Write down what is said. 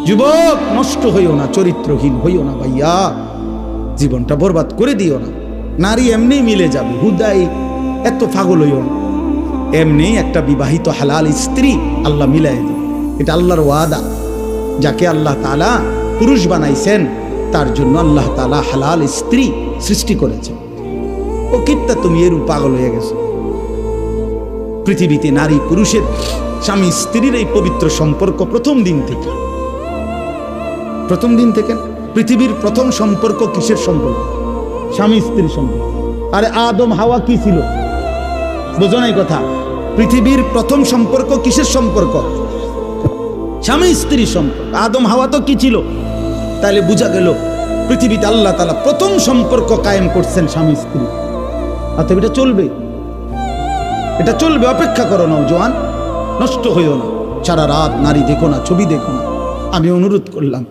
যুবক নষ্ট হইও না, চরিত্রহীন হইও না ভাইয়া, জীবনটা বরবাদ করে দিও না। নারী এমনি মিলে যাবে, হুদাই এত পাগল হইও না। এমনি একটা বিবাহিত হালাল স্ত্রী আল্লাহ মিলাই দিবে, এটা আল্লাহর ওয়াদা। যাকে আল্লাহ তাআলা পুরুষ বানাইছেন তার জন্য আল্লাহ তাআলা হালাল স্ত্রী সৃষ্টি করেছেন। ও কিত্তা তুমি এরূপ পাগল হয়ে গেছো? পৃথিবীতে নারী পুরুষের, স্বামী স্ত্রীর এই পবিত্র সম্পর্ক প্রথম দিন থেকে পৃথিবীর প্রথম সম্পর্ক কিসের সম্পর্ক? স্বামী স্ত্রীর সম্পর্ক। আরে আদম হাওয়া কি ছিল? বোঝো নাই কথা? পৃথিবীর প্রথম সম্পর্ক কিসের সম্পর্ক? স্বামী স্ত্রীর সম্পর্ক। আদম হাওয়া তো কি ছিল? তাহলে বোঝা গেল পৃথিবীতে আল্লাহ তাআলা প্রথম সম্পর্ক কায়েম করছেন স্বামী স্ত্রী। অতএব এটা চলবে, অপেক্ষা করো নওজোয়ান, নষ্ট হইও না। সারা রাত নারী দেখো না, ছবি দেখো না। আমি অনুরোধ করলাম